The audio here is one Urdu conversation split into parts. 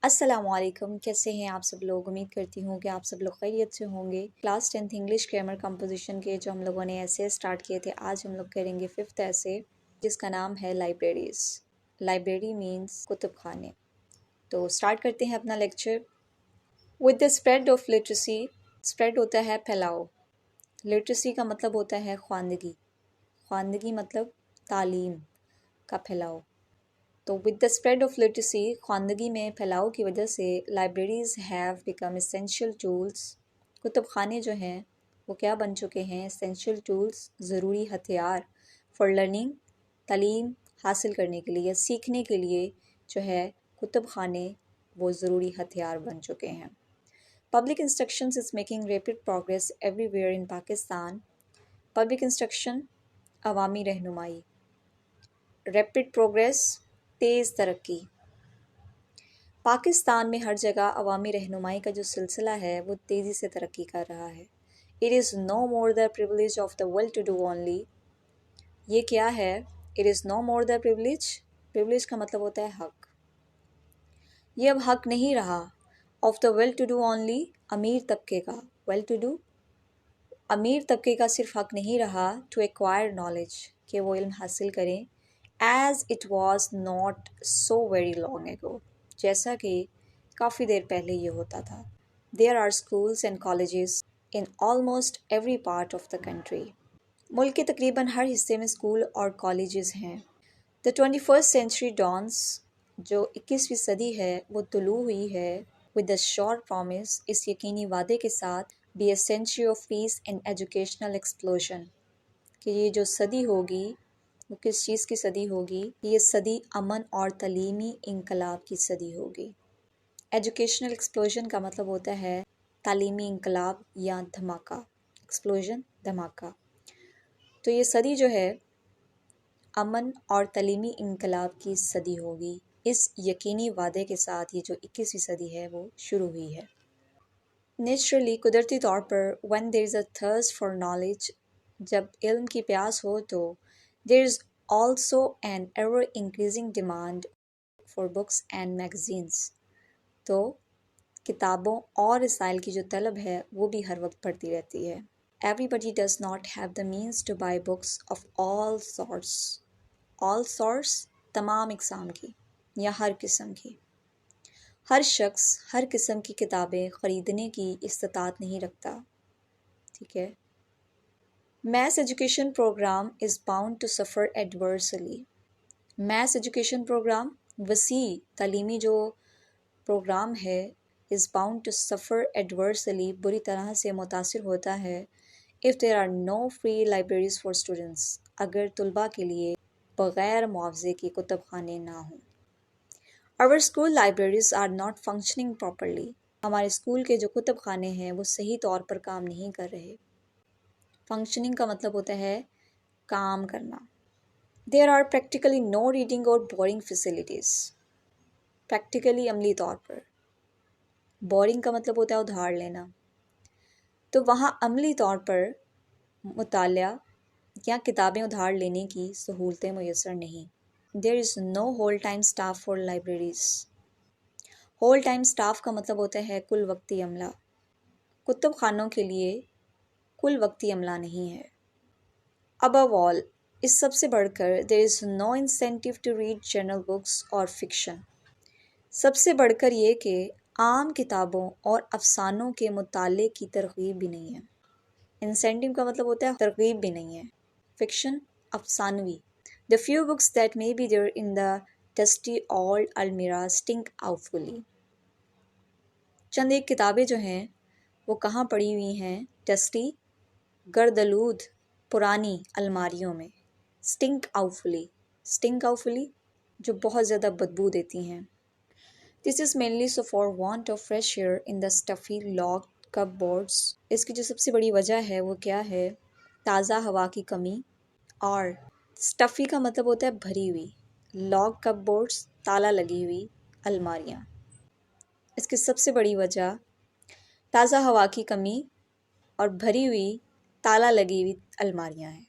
السلام علیکم، کیسے ہیں آپ سب لوگ؟ امید کرتی ہوں کہ آپ سب لوگ خیریت سے ہوں گے۔ کلاس 10 انگلش گرامر کمپوزیشن کے جو ہم لوگوں نے ایسے سٹارٹ کیے تھے، آج ہم لوگ کریں گے 5th ایسے، جس کا نام ہے لائبریریز۔ لائبریری مینس کتب خانے۔ تو سٹارٹ کرتے ہیں اپنا lecture. With the spread of literacy, spread ہوتا ہے پھیلاؤ، لٹریسی کا مطلب ہوتا ہے خواندگی، خواندگی مطلب تعلیم کا پھیلاؤ۔ تو with the spread of literacy, خواندگی میں پھیلاؤ کی وجہ سے libraries have become essential tools, کتب خانے جو ہیں وہ کیا بن چکے ہیں؟ اسینشیل ٹولس، ضروری ہتھیار، فار لرننگ، تعلیم حاصل کرنے کے لیے یا سیکھنے کے لیے جو ہے کتب خانے وہ ضروری ہتھیار بن چکے ہیں۔ Public instructions is making rapid progress every where in Pakistan. Public instruction عوامی رہنمائی، ریپڈ پروگریس تیز ترقی۔ پاکستان میں ہر جگہ عوامی رہنمائی کا جو سلسلہ ہے وہ تیزی سے ترقی کر رہا ہے۔ It is no more the privilege of the well-to-do only۔ یہ کیا ہے؟ It is no more the privilege، privilege کا مطلب ہوتا ہے حق۔ یہ اب حق نہیں رہا of the well-to-do only، امیر طبقے کا، well-to-do، امیر طبقے کا صرف حق نہیں رہا to acquire knowledge، کہ وہ علم حاصل کریں، as it was not so very long ago، جیسا کہ کافی دیر پہلے یہ ہوتا تھا۔ There are schools and colleges in almost every part of the country۔ ملک کے تقریباً ہر حصے میں اسکول اور کالجز ہیں۔ The 21st century dawns، جو 21ویں صدی ہے وہ طلوع ہوئی ہے with the sure promise، اس یقینی وعدے کے ساتھ be a century of peace and educational explosion، کہ یہ جو صدی ہوگی وہ کس چیز کی صدی ہوگی؟ یہ صدی امن اور تعلیمی انقلاب کی صدی ہوگی۔ ایجوکیشنل ایکسپلوژن کا مطلب ہوتا ہے تعلیمی انقلاب یا دھماکہ، ایکسپلوژن دھماکہ۔ تو یہ صدی جو ہے امن اور تعلیمی انقلاب کی صدی ہوگی، اس یقینی وعدے کے ساتھ یہ جو 21ویں صدی ہے وہ شروع ہوئی ہے۔ نیچرلی، قدرتی طور پر when there is a thirst for knowledge، جب علم کی پیاس ہو تو there is also an ever increasing demand for books and magazines، تو کتابوں اور رسائل کی جو طلب ہے وہ بھی ہر وقت بڑھتی رہتی ہے۔ Everybody does not have the means to buy books of all sorts، all sorts تمام اقسام کی یا ہر قسم کی، ہر شخص ہر قسم کی کتابیں خریدنے کی استطاعت نہیں رکھتا، ٹھیک ہے۔ Mass education program is bound to suffer adversely, mass education program وسیع تعلیمی جو پروگرام ہے is bound to suffer adversely, بری طرح سے متاثر ہوتا ہے if there are no free libraries for students، اگر طلباء کے لیے بغیر معاوضے کی کتب خانے نہ ہوں۔ Our school libraries are not functioning properly، ہمارے اسکول کے جو کتب خانے ہیں وہ صحیح طور پر کام نہیں کر رہے۔ فنکشننگ کا مطلب ہوتا ہے کام کرنا۔ There are practically no reading or boring facilities، practically عملی طور پر، بورنگ کا مطلب ہوتا ہے ادھار لینا، تو وہاں عملی طور پر مطالعہ یا کتابیں ادھار لینے کی سہولتیں میسر نہیں۔ There is no whole time staff for libraries، whole time staff کا مطلب ہوتا ہے کل وقتی عملہ، کتب خانوں کے لیے کل وقتی عملہ نہیں ہے۔ Above all، اس سب سے بڑھ کر there is no incentive to read journal books or fiction، سب سے بڑھ کر یہ کہ عام کتابوں اور افسانوں کے مطالعے کی ترغیب بھی نہیں ہے۔ انسینٹیو کا مطلب ہوتا ہے ترغیب بھی نہیں ہے۔ فکشن افسانوی، the few books that may be there in the dusty old almirah stink awfully، چند ایک کتابیں جو ہیں وہ کہاں پڑی ہوئی ہیں؟ ڈسٹی، گردآلود پرانی الماریوں میں، اسٹنک آؤفلی، اسٹنک آؤفلی جو بہت زیادہ بدبو دیتی ہیں۔ This is mainly so far want of fresh air in the stuffy locked cupboards, اس کی جو سب سے بڑی وجہ ہے وہ کیا ہے؟ تازہ ہوا کی کمی، اور اسٹفی کا مطلب ہوتا ہے بھری ہوئی، لاک کپ بورڈس تالا لگی ہوئی الماریاں، اس کی سب سے بڑی وجہ تازہ ہوا کی کمی اور بھری ہوئی تالا لگی ہوئی الماریاں ہیں۔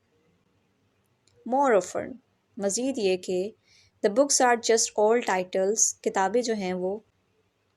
مور آفن، مزید یہ کہ the books are just old titles، کتابیں جو ہیں وہ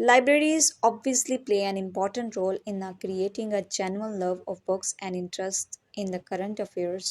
Libraries obviously play an important role in creating a genuine love of books and interest in the current affairs.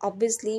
obviously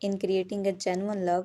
in creating a genuine love,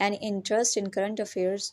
and interest in current affairs,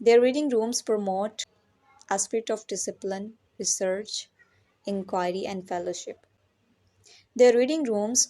Their reading rooms promote a spirit of discipline, research, inquiry and fellowship. Their reading rooms,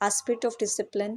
a spirit of discipline,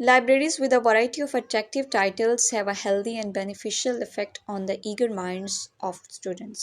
Libraries with a variety of attractive titles have a healthy and beneficial effect on the eager minds of students.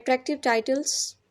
attractive titles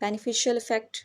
beneficial effect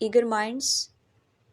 eager minds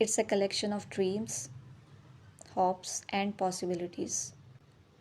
It's a collection of dreams, hopes and possibilities.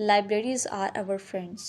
Libraries are our friends.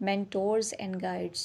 mentors and guides.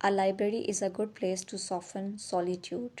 A library is a good place to soften solitude.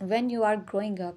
When you are growing up,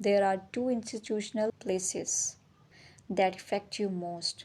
There are two institutional places that affect you most.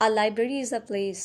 A library is a place.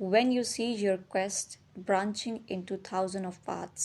when you see your quest branching into thousands of paths.